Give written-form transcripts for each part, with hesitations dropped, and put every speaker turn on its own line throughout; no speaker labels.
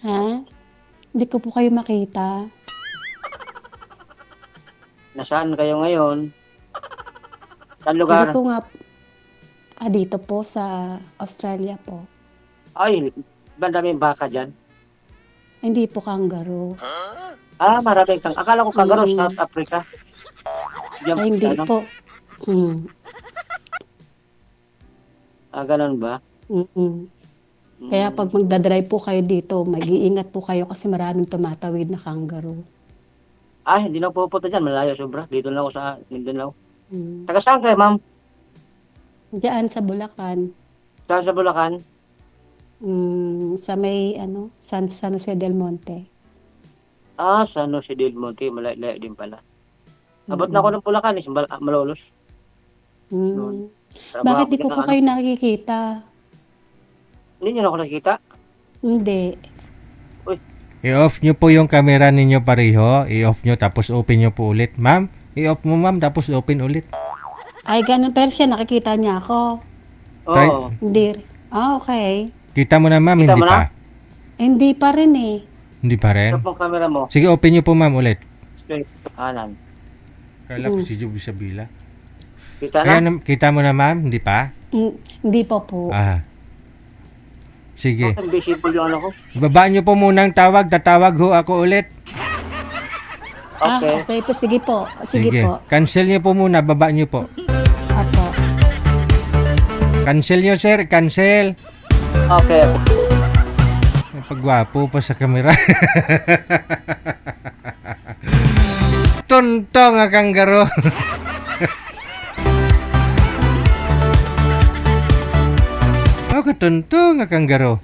Ha? Hindi ko po kayo makita.
Nasaan kayo ngayon? Saan
Hindi
lugar?
ko nga dito po sa Australia po.
Ay, ba daming baka dyan?
Hindi po kangaroo.
Maraming kang... Akala ko kangaro,
Mm.
South Africa. Diyan,
Ay, hindi
ano?
po. Mm.
Ganun ba?
Mm. Kaya pag
Mm.
magdadrive po kayo dito, mag-iingat po kayo kasi maraming tumatawid na kangaroo.
Hindi na ako pupunta dyan. Malayo sobra. Dito lang ako sa Mindanao.
Mm.
Taga saan kayo, ma'am?
Diyan sa Bulacan,
Saan sa Bulacan?
sa may San Jose del Monte.
San Jose del Monte. Malayo din pala. Abot na ako
Mm.
ng Bulacan, Malolos. Noon.
Mm.
Trabaho
Bakit
ko
di
din
ko
ng
po
ano.
kayo nakikita?
Hindi niyo na ako nakikita.
Hindi.
Uy,
I-off nyo po yung camera ninyo pareho. I-off nyo tapos open nyo po ulit. Ma'am, i-off mo ma'am tapos open ulit.
Ay, ganun. Pero siya, nakikita niya ako.
Try,
oo.
Hindi. Okay.
kita mo na ma'am,
Kita
hindi
mo na?
pa.
Hindi pa rin eh.
Hindi pa rin.
Stop ang camera mo.
Sige, open nyo po ma'am ulit.
Straight. Kanan.
Kala ko si Job Isabela.
Kita na?
Ayan, kita mo na ma'am, hindi pa?
Hindi pa po.
Sige.
Invisible yung ano ko.
Babaan nyo po muna ang tawag. Tatawag ho ako ulit.
Okay.
Okay po. Sige po. Sige po.
Cancel nyo po muna. Baba nyo po.
Apo.
Cancel nyo sir. Cancel.
Okay.
Pagwapo pa sa kamera. Tuntong nga kanggaro. Katuntong nga kanggaro.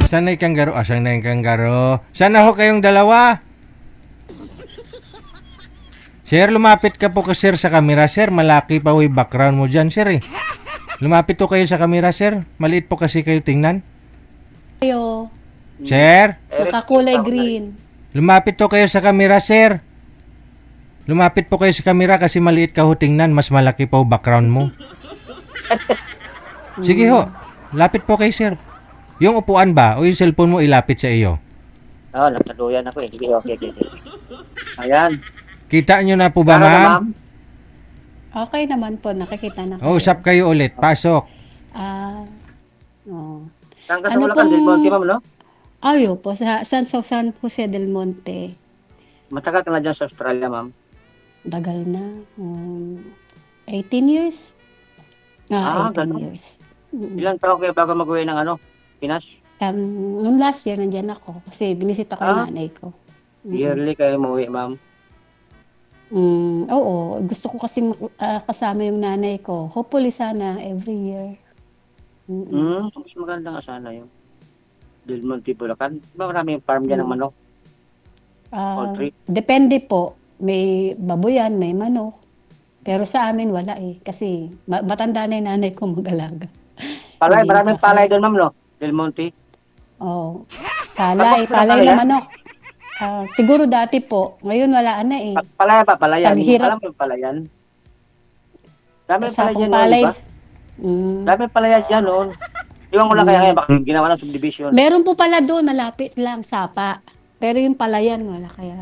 Sana yung kanggaro? Asan na yung kanggaro? Sana ho kayong dalawa? Sir, lumapit ka po ka sir sa camera, sir. Malaki pa yung background mo dyan, sir eh. Lumapit po kayo sa camera, sir. Maliit po kasi kayo tingnan.
Kayo.
Sir,
Nakakulay green.
lumapit po kayo sa camera, sir. Lumapit po kayo sa camera kasi maliit ka ho tingnan. Mas malaki pa yung background mo. Sige ho. Lapit po kayo, sir. Yung upuan ba o yung cellphone mo ilapit sa iyo?
Nagsaduyan ako eh. Sige, okay. Ayan.
Kita nyo na po ba,
Ano na,
ma'am?
ma'am?
Okay naman po. Nakikita na
O, usap kayo ulit. Pasok.
Oh.
Saan ka sa
Ano
Bulacan?
pong-
Del Monte, ma'am, no?
Ayo po. Sa San Jose del Monte.
Matagal ka na dyan sa Australia, ma'am.
Dagal na. 18 years? 18
ganun.
years. Mm.
Ilang taon kayo bago mag-uwi ng Pinas?
Noong last year, nandyan ako. Kasi binisita ko yung nanay ko.
Yearly kayo umuwi, ma'am.
Oo. Gusto ko kasi kasama yung nanay ko. Hopefully sana every year.
Mas maganda nga sana yun. Del Monte, Bulacan. Diba maraming farm dyan ng manok? Poultry?
Depende po. May baboyan, may manok. Pero sa amin wala eh. Kasi matanda na yung nanay ko mag-alaga.
Palay,
Hindi
maraming
pa
palay doon, ma'am, no? Del Monte.
Oh. Palay
Tapos
na
palaya?
manok. Siguro dati po. Ngayon wala na eh.
Palayan.
Paghirap.
Alam mo yung palayan? Dami yung
Sa
palayan noon,
palay.
di ba? Dami yung palayan dyan noon. Iwan ko lang kaya ngayon, baka ginawa ng subdivision.
Meron po pala doon, malapit lang, Sapa. Pero yung palayan, wala kaya.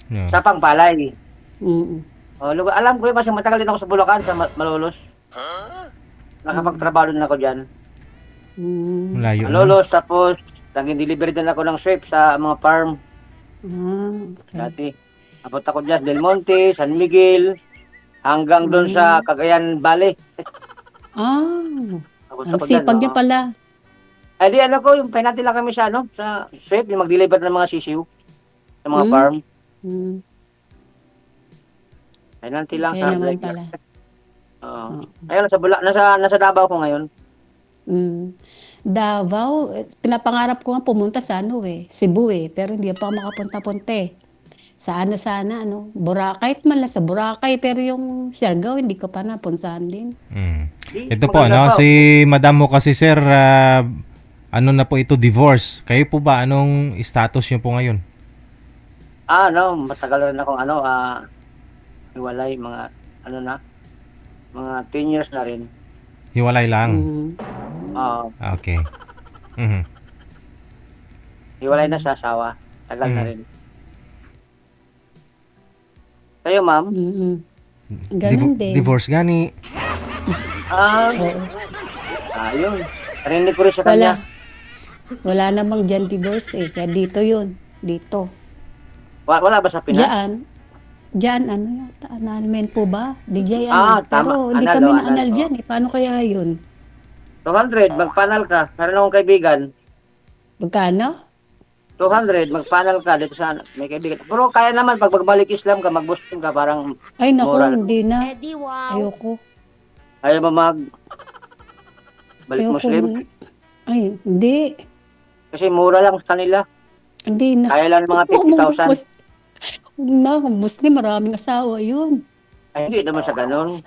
No.
Sapang palay.
Mm.
Alam ko yun, kasi matagal din ako sa Bulacan, sa Malolos. Nakapagtrabaho din ako dyan.
Malayo na.
Malolos, tapos naging delivery din ako ng sweep sa mga farm.
Okay.
Dati. Abot ako dyan, Del Monte, San Miguel, hanggang doon sa Cagayan Valley. Abot
Ang
ako dyan,
sipag niyo
no?
pala.
Ay, di ko, yung penalty lang kami sa sa sweep, yung mag-deliver ng mga sisiw sa mga farm.
Mm.
Penalty lang
Kaya
sa
naman
like,
pala.
Oo. Ayun, nasa Davao ko ngayon.
Davao, pinapangarap ko nga pumunta sa Cebu eh. Pero hindi pa ako makapunta-punta eh. sa ano sana, ano, Boracay, kahit man lang sa Boracay, pero yung Siargao, hindi ko pa napunsahan din.
Ito po, ano, si madam mo kasi, sir, ano na po ito, divorce. Kayo po ba, anong status nyo po ngayon?
Matagal rin akong hiwalay, mga, mga 10 years na rin.
Hiwalay lang.
Mm.
Okay. Mhm.
Hiwalay na sa asawa. Tagal na rin. Kayo, ma'am?
Mm-mm. Ganun din.
Divorce gani.
Oo.
Yun. Narinig ko rin sa kanya.
Wala namang dyan divorce eh. Kaya dito yun. Dito.
Wala ba sa Pinas?
Diyan, ano yata, annulment po ba? DJ,
tama.
Pero hindi
Anal,
kami
anal,
na-annul dyan eh. Paano kaya yun?
200, magpanal ka. Meron akong kaibigan.
Magkano?
200, magpanal ka dito sa may kaibigan. Pero kaya naman pag magbalik Islam ka, mag-Muslim ka, parang
Ay, naku,
moral.
hindi na. Ayoko.
Ayaw mo balik
Ayoko.
Muslim.
Ay, hindi.
Kasi mura lang sa kanila.
Hindi na.
Kaya lang ng mga 50,000.
Muslim, maraming asawa yun.
Ay, hindi naman sa ganun.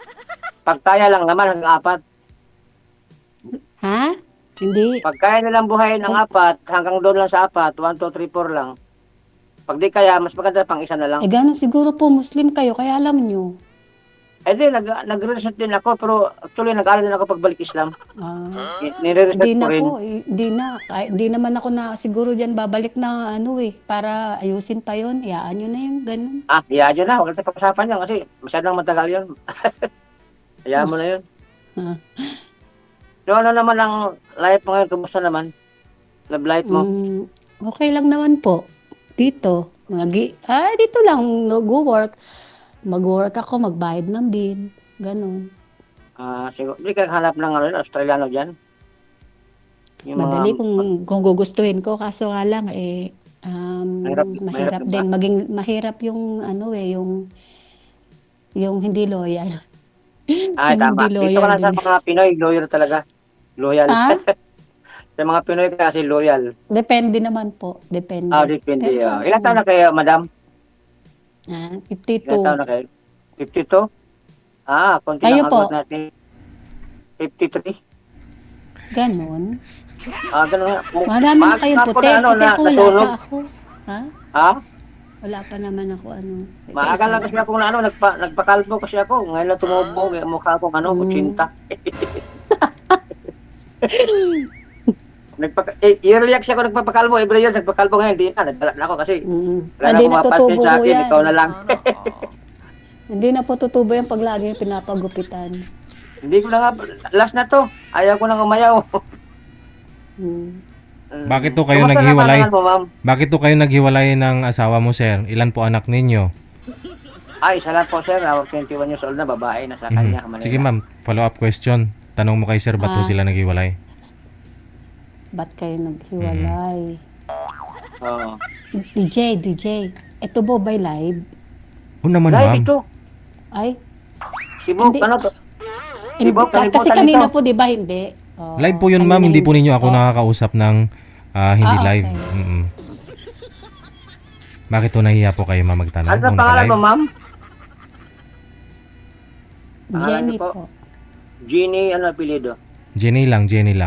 Pag kaya lang naman hanggang 4.
Ha? Hindi.
Pag kaya nilang buhayin ang 4, hanggang doon lang sa 4, 1, 2, 3, 4 lang. Pag di kaya, mas maganda pang isa na lang.
Eh, gano'n siguro po Muslim kayo, kaya alam nyo.
Eh di, nag-reset din ako, pero actually nag-aaral din ako pagbalik Islam. Nire-reset
Hindi
ko
na
rin.
po, hindi na. Hindi naman ako na siguro dyan babalik na ano eh, para ayusin pa yon. Iyaan nyo na yung ganun.
Hayaan nyo na, huwag natin pag-usapan yan kasi masyadong matagal yun. Hayaan mo na yun. So ano naman ang life mo ngayon? Kumusta naman? Love life mo?
Okay lang naman po. Dito. Dito lang, go-work. Mag-work ako, magbayad ng bill. Ganun.
Siguro, di ka hanap ng Australiano dyan? Yung
Madali kung gugustuhin ko, kaso nga lang mahirap din. Mahirap yung yung hindi loyal. Yung
tama.
hindi
Dito ka
loyal
lang sa
din.
mga Pinoy, loyal talaga. Loyal.
Ha?
Sa mga Pinoy kasi loyal.
Depende naman po. Depende.
Depende.
Pero,
Ilan taon na kayo, madam?
52.
Ilan taon na kayo? 52? Konti
Kayo
lang
po?
agad natin. 53?
Ganon.
Ganun nga.
Marami na kayong puti. Puti ako, wala
natulog.
pa ako. Ha? Wala pa naman ako
Maaga lang kasi ako na nagpakalbo kasi ako. Ngayon lang tumubo, mukha akong kutsinta. Yearly ako nagpapakalbo, every year nagpakalbo, ngayon hindi na, nagdala na ako kasi wala
Hindi
na akong
natutubo
mapansin sa
ko
akin,
yan.
ikaw na lang.
Hindi na po tutubo yung pag lagi yung pinapagupitan.
Hindi ko na nga, last na to, ayaw ko nang umayaw.
Bakit to kayo
Kumusta
naghiwalay?
naman mo, ma'am?
Bakit to kayo naghiwalay ng asawa mo, sir? Ilan po anak ninyo?
Isa lang po, sir, 21 years old na, babae na sa kanya. Manila.
Sige, ma'am. Follow-up question. Tanong mo kay sir, ba't po sila naghiwalay?
Ba't kayo naghiwalay?
Oo.
DJ. Ito ba by live?
Oo naman,
Live
ma'am.
ito.
Ay,
Sibuk,
Hindi.
ano to?
hindi,
Ibang
kasi
kalimutan
kanina
nito.
po, di ba, hindi?
Live po yun, ma'am. Hindi po ninyo ako nakakausap ng hindi
okay.
live. Bakit to nahiya po kayo, ma'am, magtanong?
Ano
kung
pangalan
naka-live?
mo, ma'am?
Jenny
Pangalan niyo
po.
Jeannie, ano apelido?
Jenny lang.
Jeannie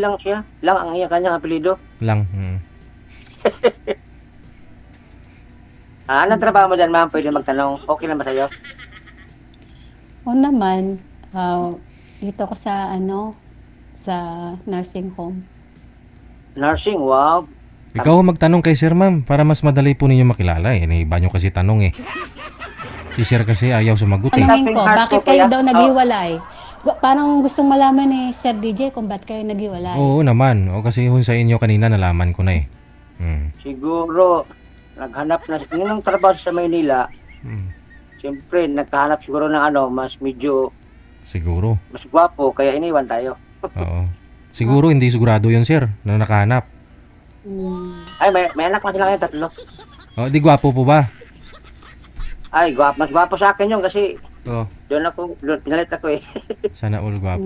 lang siya. Lang ang kanyang apelido.
Lang.
Anong trabaho mo dyan, ma'am? Pwede magtanong. Okay lang ba sa'yo?
O naman, dito ko sa sa nursing home.
Nursing, wow.
Ikaw magtanong kay sir, ma'am, para mas madali po ninyo makilala. Iba nyo kasi tanong eh. Si sir kasi ayaw sumagot eh.
Tanungin ko,
Heart
bakit
ko,
kayo
kuya?
daw naghiwalay? Parang gustong malaman ni Sir DJ kung bakit kayo naghiwalay.
Oo naman. O kasi sa inyo kanina nalaman ko na eh.
Siguro, naghanap na, nung trabaho sa Maynila, siyempre, nagkahanap siguro ng mas medyo,
Siguro.
mas gwapo, kaya iniwan tayo.
Oo. Siguro hindi sigurado yun, sir, na nakahanap.
Ay, may anak na sila ngayon, 3.
O, di gwapo po ba?
Ay, mas gwapo sa akin yun kasi
Oo.
doon pinalit ako eh.
Sana all gwapo.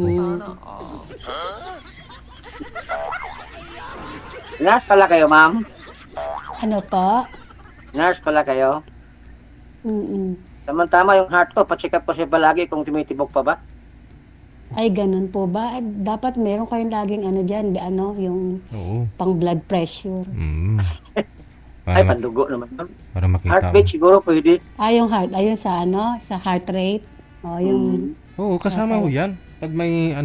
Nas pala kayo, ma'am?
Ano po?
Nurse pala kayo.
Mm.
Tama-tama yung heart ko. Pa-check up ko siya palagi kung tumitibok pa ba.
Ay, ganun po ba? Ay, dapat meron kayong laging ano dyan, yung
Oo.
pang blood pressure.
Ay,
Para,
pandugo naman.
para makita
Heartbeat
mo.
siguro pwede.
Yung heart, ayun sa sa heart rate. O, yung,
Oo, kasama ko yan. Pag may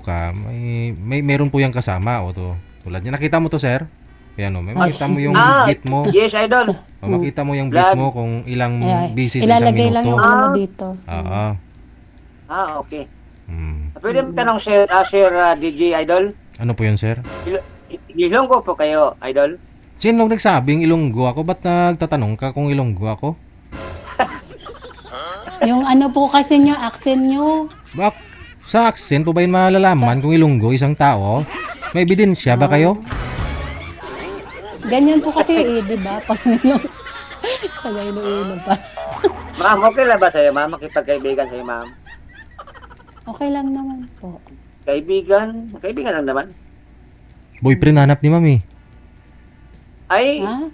ka, meron po yung kasama o to. Tulad niya. Nakita mo to, sir? Yan o, may makita mo yung beat mo.
Yes, idol.
O, makita mo yung beat
Blood.
mo kung ilang
ay,
busy sa isang
ilalagay lang
minuto.
yung ano mo dito.
Oo.
Okay.
Mm.
Pwede mo tanong Sir DJ Idol.
Ano po yun, sir?
Ilonggo po kayo, Idol.
Sino nagsabing Ilonggo ako? Ba't nagtatanong ka kung Ilonggo ako?
Yung ano po kasi nyo, accent nyo.
Sa accent po ba yun malalaman kung Ilonggo isang tao? May ebidensya ba kayo?
Ganyan po kasi di ba? Pag nilong, pag Iloilo pa.
Ma'am, okay lang ba sa'yo, ma'am? Makipagkaibigan sa'yo, ma'am.
Okay lang naman po.
Kaibigan? Kaibigan lang naman.
Boyfriend hanap ni mami.
Ay,
Ha?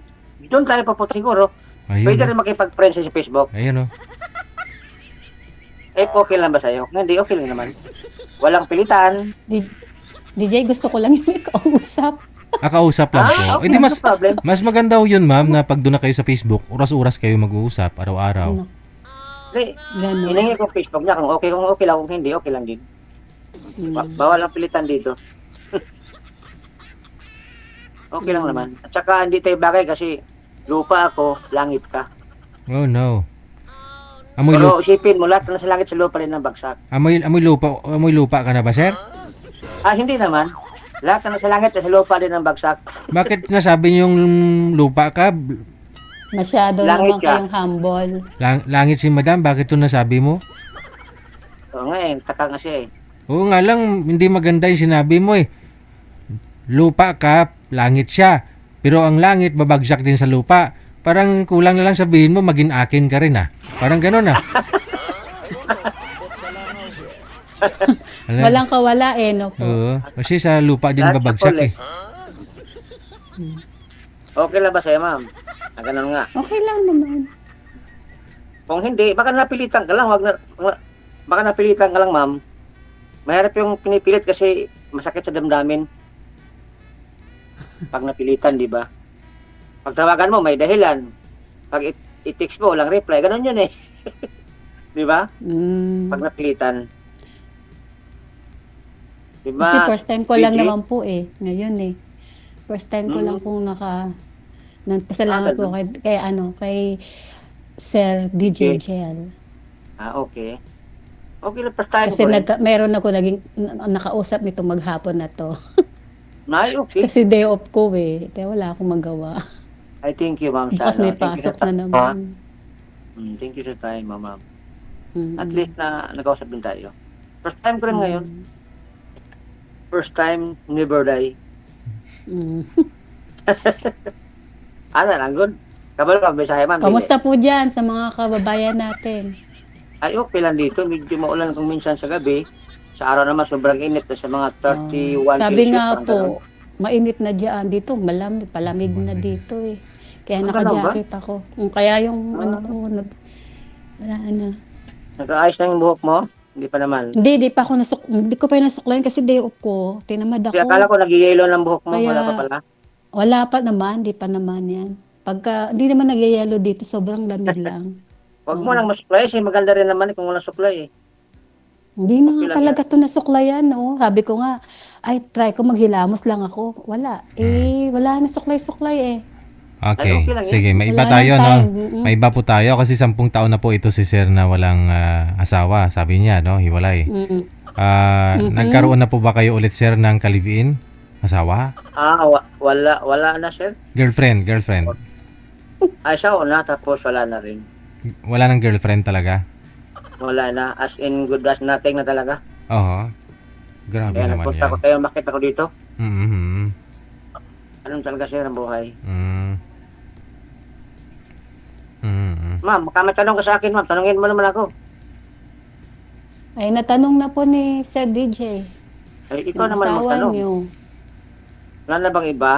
doon tayo papunta siguro.
Ayun.
Pwede rin makipag-friend sa Facebook.
Ayun o.
Eh, okay lang ba sa'yo? Hindi, okay lang naman. Walang pilitan.
DJ, gusto ko lang yung may kausap.
Kausap lang po.
Okay,
Eh di
no problem.
mas maganda ho yun, ma'am, na pag doon na kayo sa Facebook, oras-oras kayo mag-uusap, araw-araw.
Hindi,
Ganun.
hinangi ko Facebook niya. Kung okay lang, kung hindi, okay lang din. Bawal ang pilitan dito. Okay lang naman. At saka hindi tayo bagay kasi lupa ako, langit ka.
Oh no. Amoy,
Pero isipin mo, lahat na sa langit sa lupa rin ng bagsak.
amoy lupa ka na ba, sir?
Hindi naman. Lahat na sa langit at sa lupa din ng bagsak.
Bakit nasabi niyo yung lupa ka?
Masyado
Langit
naman
ka.
kayong humble.
Langit si madam, bakit ito nasabi mo?
Oo nga taka nga siya eh.
Oo nga lang, hindi maganda yung sinabi mo eh. Lupa ka, langit siya. Pero ang langit, babagsak din sa lupa. Parang kulang na lang sabihin mo, maging akin ka rin ah. Parang gano'n ah.
Walang kawala no po.
Oo, kasi sa lupa din
Lahat
babagsak
equal
eh.
Okay lang ba sa'yo, ma'am? Ganun nga.
Okay lang naman.
Kung hindi, baka napilitan ka lang. Baka napilitan ka lang, ma'am. Mahirap yung pinipilit kasi masakit sa damdamin. Pag napilitan, di ba? Pag tawagan mo, may dahilan. Pag i-text mo, walang reply. Ganun yun eh. Di ba? Pag napilitan. Di ba?
Kasi first time ko lang
DJ?
naman po ngayon First time ko lang pong nagpasalamat po kay Sir DJ
Okay.
Gel.
Okay. Okay lang, first time
Kasi
ko rin.
meron ako nakausap nito maghapon na to.
Okay.
Kasi day off ko kaya wala akong magawa.
I thank you, ma'am.
Bukas may
Thank you
pasok
sa
na
time,
naman.
Thank you sa time, ma'am.
Mm.
At least na nag-usap din tayo. First time ko rin ngayon. First time, never die.
Mm.
Lang, good. Kabalo ka, mensahe, ma'am.
Kamusta po dyan sa mga kababayan natin?
Ay, okay lang dito. Medyo maulan kung minsan sa gabi. Sa araw naman, sobrang init na sa mga 31
Sabi
Celsius,
nga
parang
po,
ganun.
mainit na dyan. Dito, palamig na dito Kaya
Ang
naka-jacket ako. Kaya yung ano ko, wala na.
Nag-aayos na yung buhok mo? Hindi pa naman.
Hindi pa ako hindi ko pa nasuklayan kasi day off ko. Tinamad
Kasi
ako.
akala ko nag-yellow ng buhok mo.
Kaya-
Wala pa pala.
Wala pa naman, di pa naman yan. Hindi naman nagyayelo dito, sobrang lamig lang.
Huwag mo lang masuklay. Kasi maganda rin naman kung walang suklay eh.
Hindi na
Okay
nga
lang
talaga ito nasuklayan, no? Sabi ko nga, try ko maghilamos lang ako. Wala. Wala na suklay-suklay
Okay,
Ay, okay lang
sige, may iba
Wala
tayo,
nang
no?
time. Mm-mm.
May iba po tayo kasi 10 taon na po ito si sir na walang asawa. Sabi niya, no? Hiwalay.
Mm-mm.
Nagkaroon na po ba kayo ulit, sir, ng kaliviin? Asawa?
Wala na, sir.
Girlfriend.
Siya una, tapos wala na rin.
Wala ng girlfriend talaga?
Wala na. As in, good as nothing na talaga.
Oo. Grabe
Kaya
naman
nagpunta
yan.
ko kayo, makita ko dito.
Mhm.
Anong talaga, sir, ang buhay? Ma'am, baka may tanong ka sa akin, ma'am. Tanungin mo naman ako.
Ay, natanong na po ni Sir DJ.
Ay, ikaw
Yung
naman
asawa
magtanong.
niyo.
Wala na bang iba?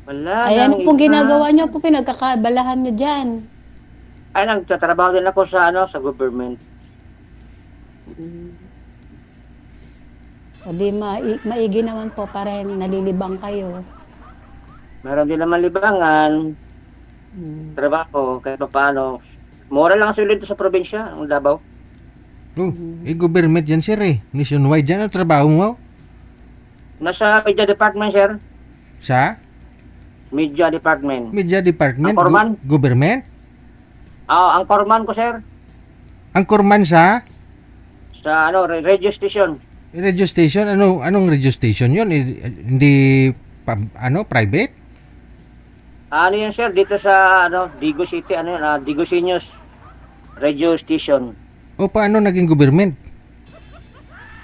Wala
Ayan
nang
po
iba.
ginagawa niyo po, pinagkakabalahan niyo dyan.
Ay, nagtatrabaho din ako sa ano, sa government.
O di maigi naman po para nalilibang kayo.
Meron din naman libangan, trabaho, kahit pa paano. Mura lang ang sweldo sa probinsya, ang Davao.
Oh, government yan sir eh. Nationwide yan ang trabaho mo.
Nasa media department, sir.
Sa
Media department.
media department,
Ang foreman?
government.
Ah, ang foreman ko, sir.
Ang kurman sa
Sa ano, radio station.
radio station, anong radio station yun? Hindi private?
Ano yun, sir? Dito sa ano, Digo City, ano yun, Digo Seniors radio station.
O paano naging government?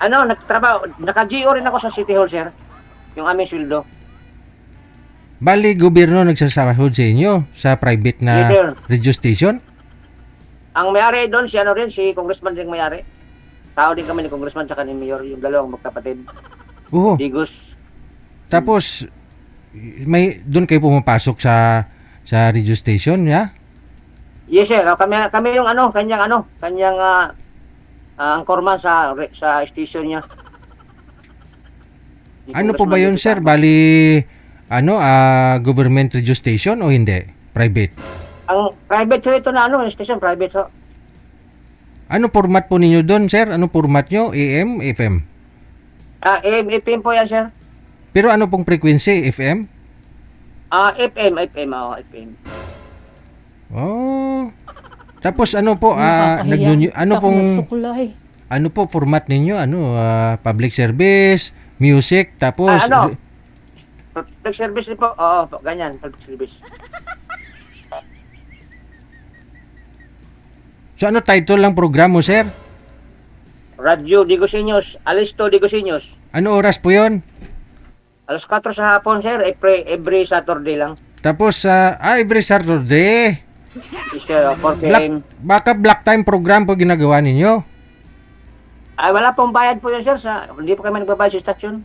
Ano, nagtrabaho, naka-GO rin ako sa City Hall, sir. Yung aming sweldo.
Bali, gobyerno nagsasahod sa inyo sa private na
Yes, sir.
radio station?
Ang may-ari doon, si ano rin, si Congressman din may-ari. Tao din kami ni Congressman tsaka ni Mayor, yung dalawang magkapatid.
Oo.
Digos.
Tapos, may doon kayo pumapasok sa radio station, ya?
Yes, sir. Kami yung kanyang anchorman sa station niya. Ni
Ano po ba
Congressman
yun,
din
sir?
kasama.
Bali, government radio station o hindi? Private?
Ang private ho ito na station, private ho.
Ano format po ninyo doon, sir? Ano format nyo? AM, FM?
FM po yan, sir.
Pero ano pong frequency? FM?
FM, FM.
Oh. Tapos ano po,
Nakakahiya.
ano
Takot
pong
magsukulay.
ano po format ninyo? Public service, music, tapos
Public service din po. Oo, ganyan, public service.
So ano title lang programa mo, sir?
Radio Digosiños, Alisto Digosiños.
Ano oras po 'yon?
Alas 4 sa hapon, sir. Every Saturday lang.
Tapos every Saturday.
Yes, sir. 4 p.m.
Baka black time program po ginagawa ninyo.
Ay, wala pong bayad po yun, sir. Hindi po kami nagbabayad sa stasyon.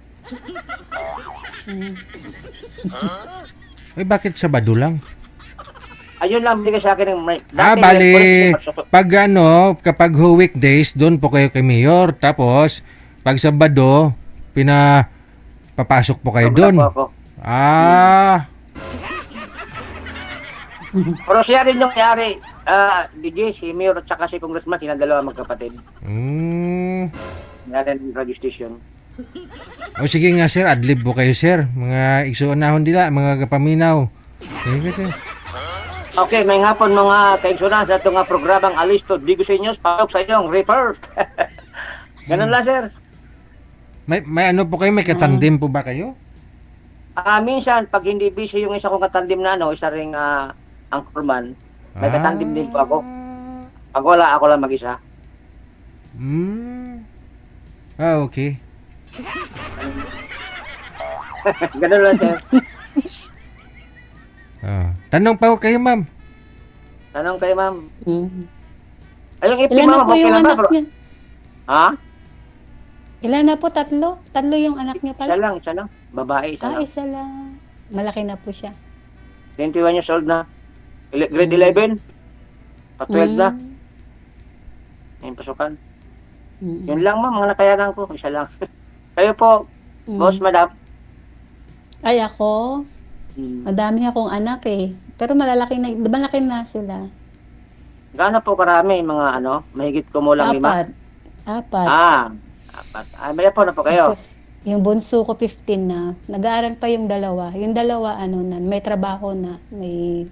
Eh bakit Sabado lang?
Ayun lang, bigay sa akin ng
Bali, pag kapag weekdays, doon po kayo kay Mayor. Tapos, pag Sabado, papasok po kayo doon.
Pero siya rin yung yari. DJ, si Mayor at saka si Congressman, sila dalawa magkapatid. Yan yung radio station.
O sige nga sir, adlib po kayo sir. Mga igsuunahon nila, mga kapaminaw. Sige sir.
Okay, may hapon mga kaigsunan sa itong programang Alisto Digosiños, pasok sa iyong report. Ganun lang, sir.
May ano po kayo, may katandim po ba kayo?
Minsan, pag hindi busy yung isa kong katandim na isa ring anchorman, may katandim din po ako. Pag wala, ako lang mag-isa.
Okay.
Ganun lang, sir.
Tanong pa ko kayo, ma'am.
Tanong kayo, ma'am. Ay, yung
Ilan na
ma'am,
po
okay
yung
lang ba,
anak
bro?
niya?
Ha?
Ilan na po? Tatlo? Tatlo yung anak niya pala?
Isa lang. Babae, isa lang.
Isa lang. Malaki na po siya.
21 years old na. Grade 11. Pa-12 na. Yung pasukan. Yun lang, ma'am, mga nakayanan ko. Isa lang. Kayo po, boss, madam.
Ay, ako? Madami akong anak eh. Pero malaki na sila.
Gaano po karami, mga mahigit kumulang 5?
Apat.
Apat. Ay, may po na po kayo.
Tapos, yung bunso ko 15 na. Nag-aaral pa yung dalawa. Yung dalawa, may trabaho na. May,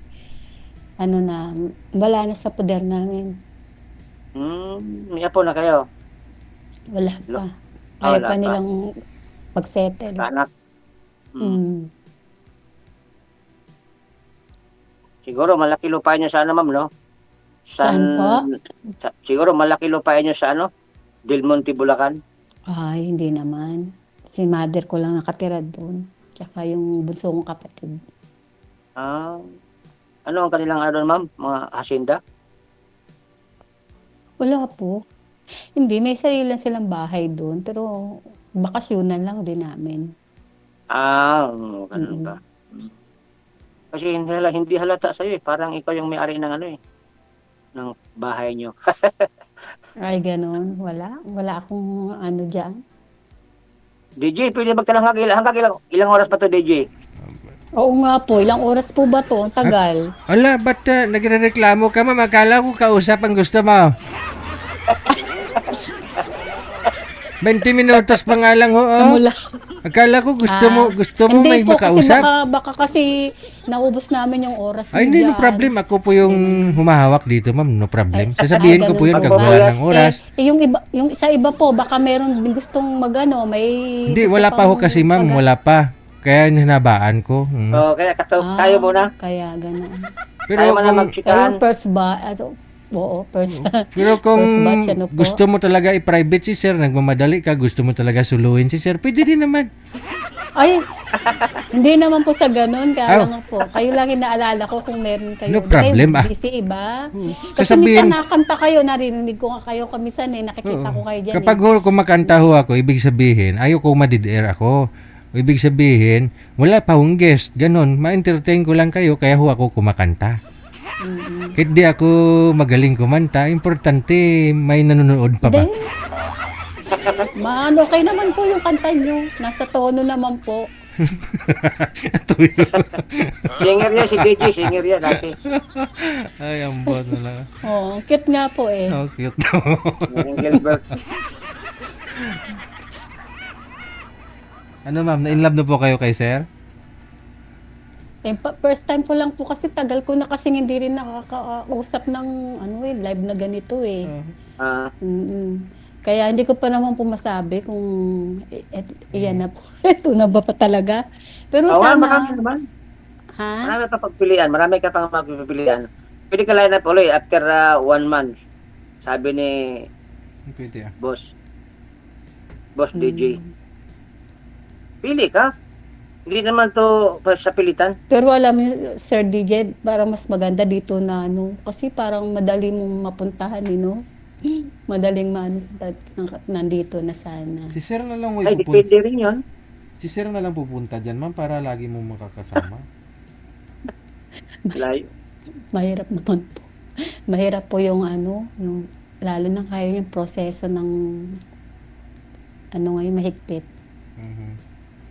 wala na sa poder namin.
May po na kayo.
Wala pa.
Wala
Ayaw
pa.
pa nilang mag-settle.
Anak. Siguro malaki lupain nyo sa ma'am, no?
Saan po?
Siguro malaki lupain nyo sa Del Monte, Bulacan.
Ay, hindi naman. Si mother ko lang nakatira doon. Tsaka yung bunso kong kapatid.
Ano ang kanilang ma'am? Mga hacienda?
Wala po. Hindi, may sarili lang silang bahay doon. Pero bakasyonan lang din namin.
Ganun ba? Kasi hindi halata sa'yo eh. Parang ikaw yung may-ari ng ano eh, ng bahay nyo.
Ay, ganun. Wala akong ano dyan.
DJ, pwede magtalang ilang oras pa to, DJ?
Oo nga po, ilang oras po ba to? Ang tagal.
Ala, ba't nagrereklamo ka, ma'am? Akala ko kausap ang gusto mo. 20 minutos pa nga lang, oo.
Mula.
Akala ko gusto mo
Hindi
may
po, kasi
makausap.
baka kasi naubos namin yung oras
Ay, hindi, no
dyan.
problem. Ako po yung humahawak dito, ma'am. No problem. Sasabihin ko po yun
ganun
kag
po.
wala ng oras.
Yung sa iba po, baka meron din gustong magano, may
Hindi,
gusto
wala pa
pang
ho kasi, ma'am. Wala pa. Kaya hinabaan ko.
So, kaya tayo muna.
Kaya gano'n.
Pero
Tayo muna
kung,
magchikahan.
Pero first ba, first.
pero kung
First batch, ano po?
gusto mo talaga i-private si sir, nagmamadali ka, gusto mo talaga suluhin si sir, pwede din naman.
Ay, hindi naman po sa ganun. Kaya
Oh.
lang po. Kayo lang inaalala ko kung meron kayo.
No
Di
problem,
kayo
ah.
busy, iba? Kasi
Sasabihin-
minsan nakakanta kayo, narinig ko nga kayo kamisan eh. Nakikita ko kayo dyan
Kapag ho, kumakanta ho ako, ibig sabihin, ayaw ko madid-air ako. Ibig sabihin, wala pa hong guest. Ganon, ma-entertain ko lang kayo, kaya ho ako kumakanta. Kahit di ako magaling kumanta, importante may nanonood pa ba?
Hindi. Okay naman po yung kanta nyo. Nasa tono naman po.
Tuyo.
Singer yan, si DJ, singer yan dati.
Ay, ambot na lang.
Oh, cute nga po eh.
Oh, cute na.
Engelbert.
Ano ma'am, na-inlove na po kayo kay sir?
First time ko lang po kasi tagal ko na kasi hindi rin nakakausap ng live na ganito eh.
Ah,
Kaya hindi ko pa naman po masabi kung iyan na po. Ito na ba pa talaga? Pero
marami
sana,
naman.
ha?
Marami pa pagpilian. Marami ka pang magpipilian. Pwede ka line up ulit after 1 month. Sabi ni
Pwede ah.
Boss DJ. Pili ka. Hindi naman to sa pilitan.
Pero alam niyo, Sir DJ, parang mas maganda dito na kasi parang madali mong mapuntahan, Madaling nandito na sana.
Si sir na lang
Ay, depende rin yun.
Si sir na lang pupunta dyan ma'am para lagi mo makakasama.
Layo.
Mahirap naman po. Mahirap po yung yung lalo na kayo yung proseso ng mahigpit.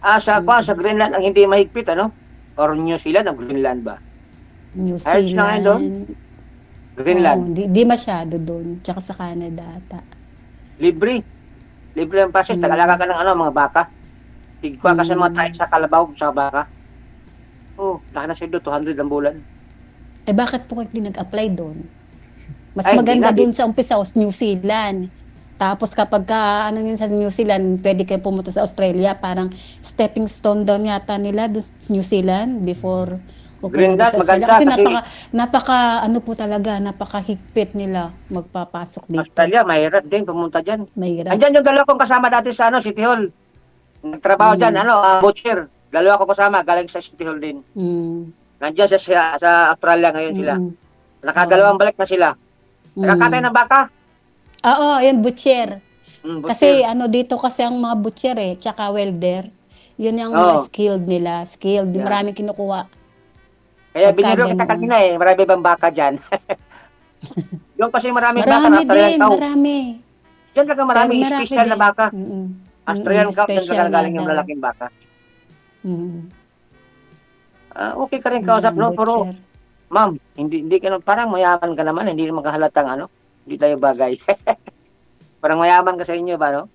Sa Greenland ang hindi mahigpit, ano? Or New Zealand o Greenland ba?
New
Ayos na ngayon doon?
Zealand.
Greenland.
Di masyado doon. Tsaka sa Canada ata.
Libre. Libre ang pasis. Tagalaga ka ng mga baka. Tigwa ka sa mga tayo sa kalabaw sa baka. Oh, laki na siya doon. 200 ang bulan.
Eh bakit po kayo nag-apply doon? Mas
Ay,
maganda
hindi na,
doon sa umpisa New Zealand. Tapos kapag yun sa New Zealand, pwede kayo pumunta sa Australia. Parang stepping stone down yata nila doon sa New Zealand before
Greenland,
pupunta sa Australia.
maganda
Kasi
kasi-
napakahigpit nila magpapasok dito.
Australia, mahirap din pumunta dyan.
Mahirap.
Andyan yung dalawa kong kasama dati sa City Hall. Nagtrabaho dyan, butcher. Dalawa ko kasama, galing sa City Hall din. Nandiyan sa Australia ngayon sila. Nakadalawang balik na sila. Nakakatay ng baka.
Oo, yun, butcher.
Butcher.
Kasi dito kasi ang mga butcher tsaka welder. Yun yung mga skilled nila. Skilled,
Yeah.
maraming kinukuha.
Kaya
Pagka
biniro kita
ganun.
kanina marami bang baka dyan. Yung kasi maraming baka na
Marami
Australian
din,
cow.
marami.
Diyan talaga maraming
Marami
special na
din.
baka. Australian cow, diyan
Special
talaga galing
na
yung
daw.
lalaking baka.
Mm.
Okay ka rin kausap, no? Pero,
Butcher.
ma'am, hindi ka parang mayaman ka naman, hindi makahalatang hindi tayo bagay. Parang mayaman ka sa inyo ba, no?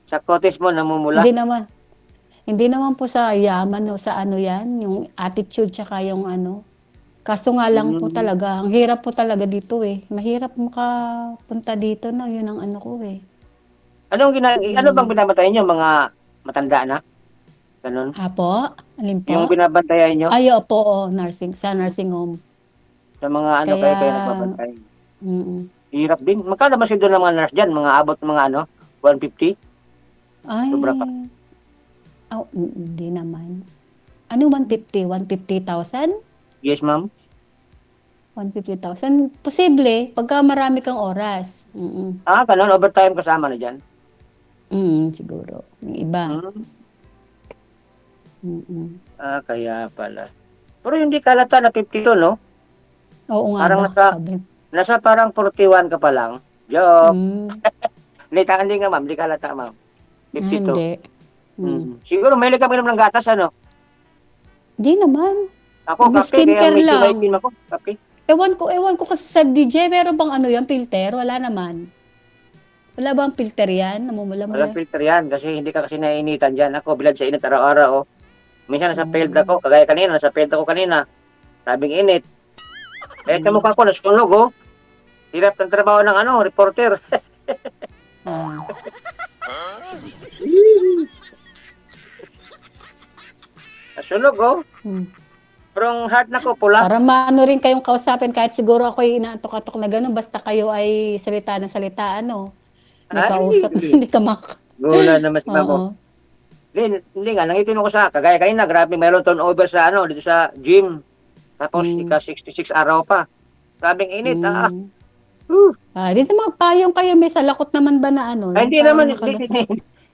Sa kotes mo, namumula.
Hindi naman po sa yaman o sa yan, yung attitude tsaka yung Kaso nga lang po talaga, ang hirap po talaga dito eh. Mahirap makapunta dito yun ang ko eh.
Ano bang binabantayan nyo, mga matanda na? Ganun.
Po? Alin po?
Yung binabantayan nyo,
Ay, opo, sa nursing home.
sa mga
Kaya-
kayo nagbabantay.
Mm.
Hirap din. Magkano ba sila ng mga nurse dyan? Mga abot ng mga 150?
Ay.
Sobra pa.
Hindi naman. 150? 150,000?
Yes, ma'am.
150,000? Posible, pagka marami kang oras.
Ganun. Overtime kasama na dyan.
Siguro. Yung iba.
Kaya pala. Pero hindi kalata na 52, no?
Oo nga
Parang
daw, sabi.
nasa parang 41 ka pa lang. Joke.
Mm,
Hindi nga, ma'am. Hindi kalata, ma'am. 52.
hindi. Mm.
Siguro may kami naman ng gatas, ano?
Hindi naman.
Ako, kape. Kaya
Nag-skincare
medyo
lang.
maitim ako. Kape.
Ewan ko kasi sa DJ, meron bang ano yan, filter? Wala naman. Wala bang filter yan?
Walang
Namumula-mula.
filter yan. Kasi hindi ka kasi nainitan dyan. Ako, bilad sa init araw-araw, oh. Minsan nasa field
Mm.
ako. Kagaya kanina, nasa field ako kanina. Sabing init. Eh, sa mukha ko, nasunog, oh. Hirap ng trabaho ng ano, reporter.
Ah.
Nasunog, oh.
Hmm.
Pero ang heart na ko, pula.
Para maano rin kayong kausapin kahit siguro ako'y inaantok-atok na gano'n, basta kayo ay salita ng salita, ano. May
Ay,
kausap na hindi ka
gula naman si
Oo.
Mamo. Hindi nga, nangitin ako sa, kagaya kanina, grabe, mayroon turnover sa ano, dito sa gym. Tapos, ika 66 araw pa. Sabing init,
Mm.
Uh.
Dito magpayong kayo, may salakot naman ba na ano?
Ay, hindi
Parang
naman,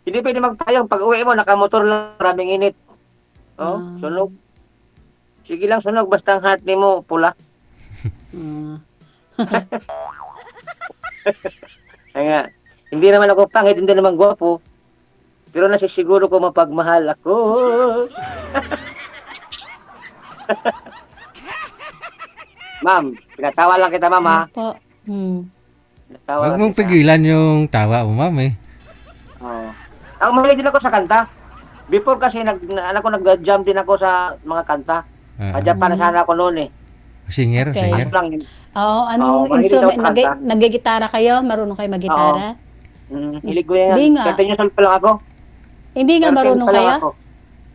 hindi pwede magpayong. Pag uwi mo, nakamotor lang, maraming init. Oh,
Ah.
sunog. Sige lang, sunog, basta ang heart ni mo, pula.
Ah.
Kaya nga, hindi naman ako pangit, hindi naman gwapo. Pero nasisiguro ko mapagmahal ako. Ma'am, pinatawa lang kita, ma'am, ha?
Po. Hmm.
Pinatawa
Huwag
lang
mong
kita.
pigilan yung tawa mo, ma'am eh.
Oo. Ako mahilig din ako sa kanta. Before kasi nag-jam din ako sa mga kanta.
Ah,
Japan na sana ako noon eh.
singer,
Okay.
singer.
Ano lang,
Oo, anong
Oo, mahilig
instrument?
ako kanta.
Nagigitara kayo? Marunong kayo maggitara?
hilig ko yan.
Hindi nga.
13 years old pa lang ako.
Hindi nga
13
marunong
pa lang
kayo?
ako.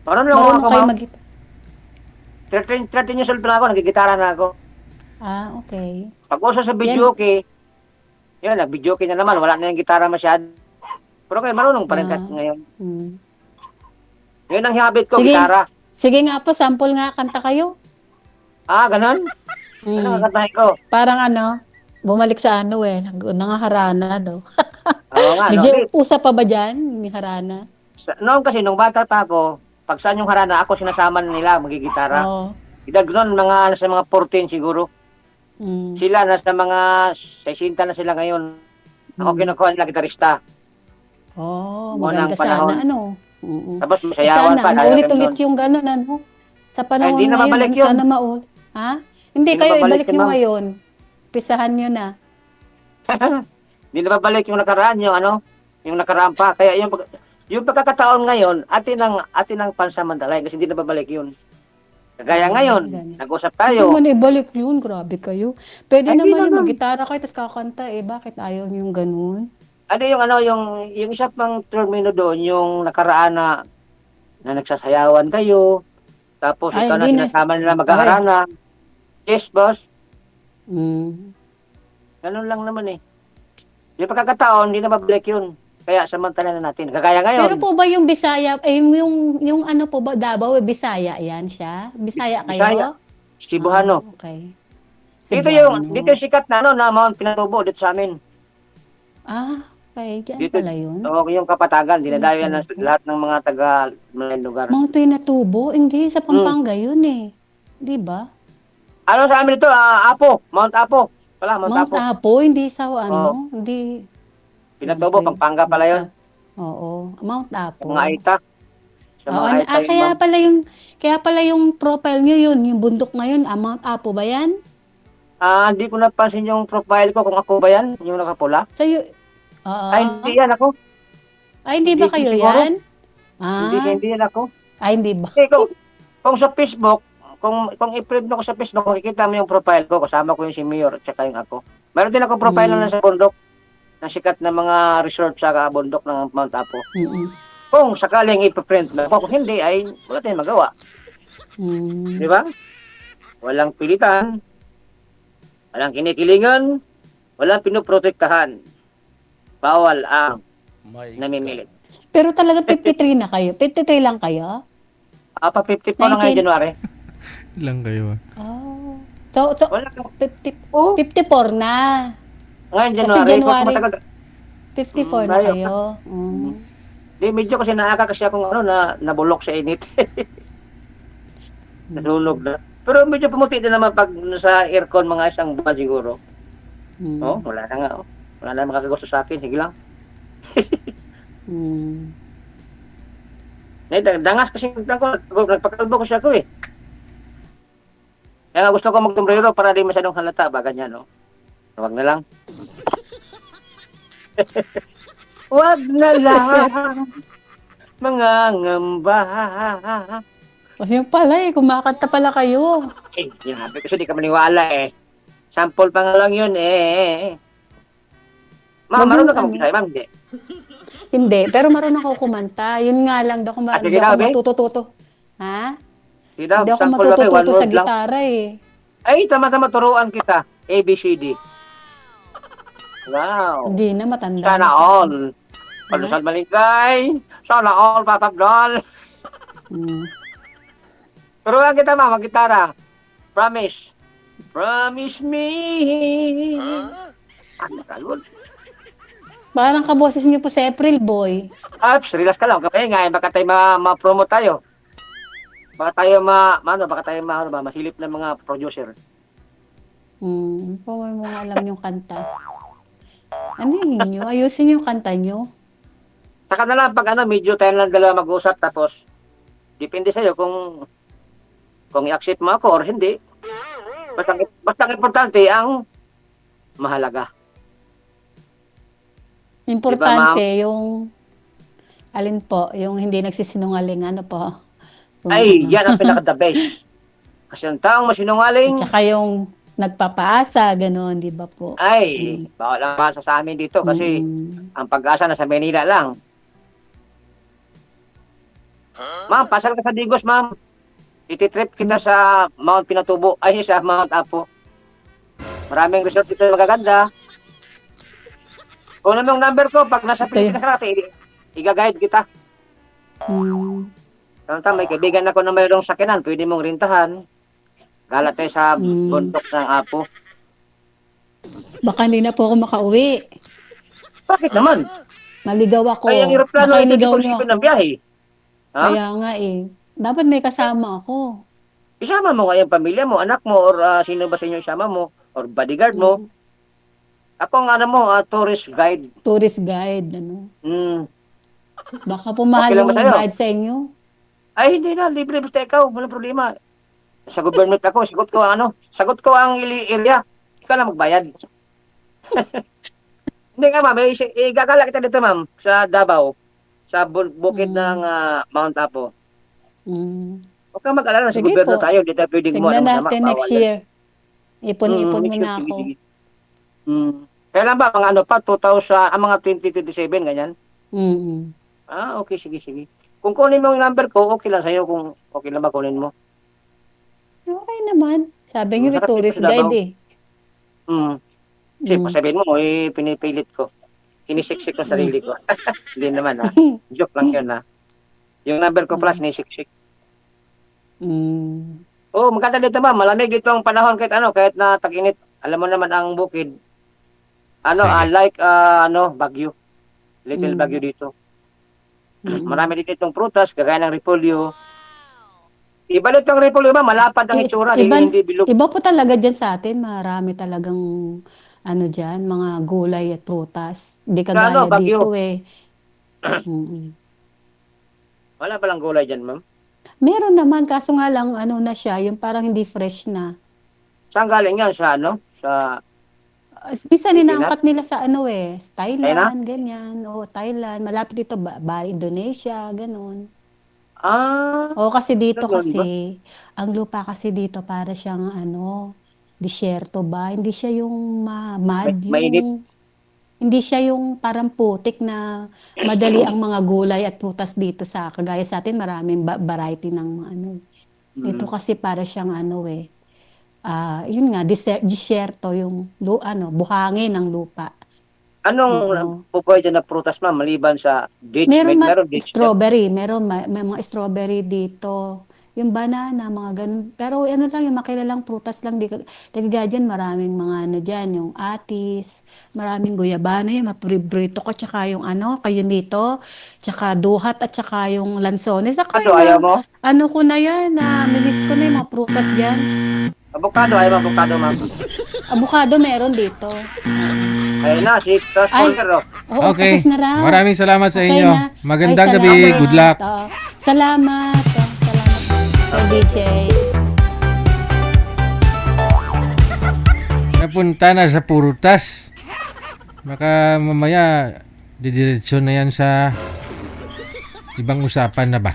Marunong
Marunong
ako,
kayo
ma'am.
maggitara?
13 years old pa lang ako, nagigitara na ako.
Ah, okay.
Pag uso sa video okay, yun, nag-video okay na naman. Wala na yung gitara masyado. Pero kayo, marunong pa rin
Ah.
ngayon.
Hmm.
Ngayon ang habit ko,
Sige.
gitara.
Sige nga po, sample nga, kanta kayo.
Ah, ganun? Ano
Hmm.
ang kantahin ko?
Parang ano, bumalik sa ano nangaharana daw.
Oo nga, no?
DJ, usa pa ba dyan, ni harana?
Noon kasi, nung bata pa ako, pag saan yung harana, ako sinasama nila, magigitara.
Oo.
Idag noon, nasa mga 14 siguro.
Hmm.
Sila, nasa mga 60 na sila ngayon. Ako kinukuha nila gitarista.
Oh,
Unang
maganda sana,
panahon.
ano? Oo.
Tapos masayawan
Sana,
pa.
maulit-ulit yung gano'n, ano? Sa panahon
Ay, hindi na
ngayon,
babalik
ano,
yun.
sana maulit. Ha? Hindi,
Hindi na
kayo,
babalik
ibalik
yun,
nyo
ma'am.
ngayon. Pisahan nyo na.
Hindi na babalik yung nakaraan, yung nakaraan pa. Kaya yung pagkakataon ngayon, atin ang pansamantala kasi hindi na babalik yun. Kagaya ngayon,
ganun.
nag-usap
Hindi
tayo.
man ibalik yun, grabe kayo. Pwede
Ay, hindi
naman yung
naman.
mag-gitara kayo, tapos kakanta bakit ayaw nyo yung ganun?
Yung isa pang termino doon, yung nakaraan na nagsasayawan kayo, tapos
Ay,
ikaw na
hindi na-
sinasama nila mag-aarana. Yes, boss.
Mm.
Ganun lang naman eh. Yung pagkakataon, hindi na babalik yun. Kaya samantala na natin. Kagaya ngayon.
Pero po ba yung Bisaya, yung ano po ba, Davao, Bisaya yan siya? Bisaya kayo?
Bisaya. Cebuano.
Ah, okay.
Dito
Cebuano.
yung sikat na na Mount Pinatubo dito sa amin.
Ah, okay. Diyan
Dito,
pala yun.
o yung Kapatagan, dinadayo yan ng
Pinatubo.
lahat ng mga taga mga lugar.
Mount Pinatubo? Hindi, sa Pampanga yun eh. Di ba?
Ano sa amin ito? Apo. Mount Apo. Pala, Mount
Mount
Apo.
Apo, hindi sa ano, hindi.
Pinatubo,
Okay.
Pampanga pala yun.
Oo, Mount Apo.
Mga Aita. Sa
Oo,
mga Aita yung
kaya pala yung profile nyo yun, yung bundok ngayon, Mount Apo ba yan?
Hindi ko napansin yung profile ko kung ako ba yan, yung nakapula.
Sa'yo, oo.
Ay, hindi yan ako.
Hindi ba
hindi
kayo
siguro.
yan?
Hindi yan ako.
Hindi ba?
Kasi kung sa Facebook, kung i-print mo ko sa Facebook, makikita mo yung profile ko, kasama ko yung si Mayor at saka yung ako. Meron din ako profile na nasa bundok, na sikat na mga resort sa bundok ng Mount Apo.
Mm-mm.
Kung sakaling ipiprint mo ako, kung hindi, ay wala tayong magawa.
Mm.
Di ba? Walang pilitan, walang kinikilingan, walang pinoprotektahan. Bawal ang namimilit.
Pero talaga 53 na kayo? 53 lang kayo?
Pa 50 po na ngayon
19.
January.
Lang kayo.
Oh. So
Wala kang
50,
Oh.
54 na.
ngayon
Kasi
January.
January.
Matagal.
54 na
Layo.
kayo. Mm.
Di, medyo kasi naaka kasi akong nabulok sa init. Nasunog na. Pero medyo pumuti din naman pag sa aircon mga isang buwan siguro.
Mm.
Oh, wala na nga. Oh. Wala na makakagusto sa akin. Sige lang.
Mm.
Dangas kasi nagpakalbo ko siya ko eh. Kaya nga gusto ko magtumbrero para di masyadong halata ba ganyan, no? Huwag na lang. Huwag na lang. Mga ngamba.
Oh, yun pala eh, kumakanta pala kayo.
Eh, sinabi ko siya, di ka maniwala eh. Sample pa nga lang yun eh. Ma'am,
Wag
marunong
yung
ka
ano.
mag-Bisaya, ma'am? Hindi.
Hindi, pero marunong ako kumanta. Yun nga lang,
Sige
di
daw,
ako
be.
matututo. Ha?
Sige daw,
Hindi ako
sample lang eh, one
matututo sa
word lang.
gitara eh.
Ay, tama-tama, turuan kita. A, B, C, D. Wow.
Hindi na, matanda
Sana
na po.
all. Palusal maligay. Sana all, papagdol.
Mm.
Turuan kita, ma'am, mag-gitara. Promise. Promise me. Ano ka, Lord?
Parang kaboses niyo po sa April Boy.
Relax ka lang. Kapag nga, baka tayo ma-promote tayo. Baka tayo masilip ng mga producer.
Paano mo nga alam yung kanta? Ano yun nyo? Ayusin yung kanta nyo.
Saka na lang pag medyo tayo lang dalawa mag-usap tapos depende sa'yo kung i-accept mo ako or hindi. Basta ang importante ang mahalaga.
Importante yung alin po, yung hindi nagsisinungaling, ano po. Kung
Ay,
ano.
yan ang pinaka-the best. Kasi ang taong masinungaling,
Tsaka yung nagpapaasa, gano'n, di ba po?
ay, bawal ang basa sa amin dito kasi
Mm.
ang pag-asa nasa Manila lang. Ma'am, pasal ka sa Digos, ma'am. Ititrip kita sa Mount Pinatubo, ay sa Mount Apo. Maraming resort dito na magaganda. Kung ano yung number ko, pag nasa Pilipinas ka natin, i-guide kita.
Mm.
Tama, may kaibigan ako na mayroong sakinan, pwede mong rintahan. Gala tayo sa bundok ng Apo.
Baka hindi na po ako makauwi.
Bakit naman?
Maligaw ako.
Ay, ang aeroplano
Baka
ay
iligaw niyo
24/7
ako.
ng biyahe. Ha?
Kaya nga eh. Dapat may kasama ako.
Isama mo nga yung pamilya mo, anak mo, or sino ba sa inyo isama mo, or bodyguard mo. Ako ang tourist guide.
Tourist guide, ano.
Hmm.
Baka pumahal
Okay lang ba
yung
sa'yo?
bayad sa inyo.
Ay, hindi na, libre basta ikaw, walang problema. Sa government ako, sagot ko ang area. Ikaw na magbayad. Hindi nga ma'am, gagala kita dito ma'am, sa Davao, sa bukid ng Mount Apo.
Mm.
Huwag kang mag-alala, sa
Sige
gobyerno
po.
tayo, hindi tayo pwedeng gumawa
Tignan
ng masama.
natin next
Bawal yan.
year. Ipon-ipon
Next
mo
year,
na ako.
sige. Kailan ba? Mga 2000, mga 2027, ganyan?
Mm.
Okay, sige. Kung kunin mo yung number ko, okay lang sa'yo kung okay lang ba kunin mo.
Okay naman. Sabi niyo, may
Masarap
tourist
dito sa Davao.
guide eh.
Kasi pasabihin mo, pinipilit ko. Sinisiksik ko sarili ko. Hindi naman ha. Joke lang yun ha. Yung number ko plus, sinisiksik.
Mm.
Maganda dito ma'am. Malamig dito ang panahon kahit na tag-init. Alam mo naman ang bukid.
Sige.
Bagyo. Little bagyo dito.
Mm.
Marami dito itong prutas, kagaya ng repolyo. Iba dito ang repolyo ma'am, malapad ang itsura, hindi bilog.
Iba po talaga dyan sa atin. Marami talagang dyan, mga gulay at prutas. Hindi kagaya
Bagyo?
dito eh. Mm.
Wala palang gulay dyan ma'am.
Meron naman, kaso nga lang, na siya, yung parang hindi fresh na.
Saan galing yan? Sa
Minsan
Pilipinas?
inaangkat nila sa sa
China?
Thailand, ganyan. O, Thailand. Malapit dito, Indonesia, ganun. O, kasi dito
ganun ba?
kasi, ang lupa kasi dito para siyang disyerto ba? Hindi siya yung mud,
Mainit.
hindi siya yung parang putik na madali ang mga gulay at prutas dito kagaya sa atin, maraming variety ng mga Ito kasi para siyang yun nga, disyerto yung buhangin ng lupa.
Anong pupwede na prutas ma'am, maliban sa dates?
Meron
Meron dates.
strawberry, may mga strawberry dito. Yung banana, mga ganun. Pero ano lang, yung makilalang prutas lang. Kagaya dyan, maraming mga ano dyan, yung atis, maraming guyabano, yung mapribrito ko, tsaka yung ano, kayumito, tsaka duhat, at tsaka yung lansones. Saka
Avocado,
yung
ayaw
mga,
mo?
ano ko na yan, minis ko na yung mga prutas dyan.
Avocado, ayaw mo avocado, ma'am.
Avocado meron dito.
Ayun na, si transporter, oh.
Oo,
Okay.
tapos na raw.
Maraming salamat sa
Okay
inyo.
na.
Magandang
Ay,
gabi.
salamat.
Good luck.
Salamat. Sir DJ.
Napunta na sa purutas. Baka mamaya didiretso na yan sa ibang usapan na ba?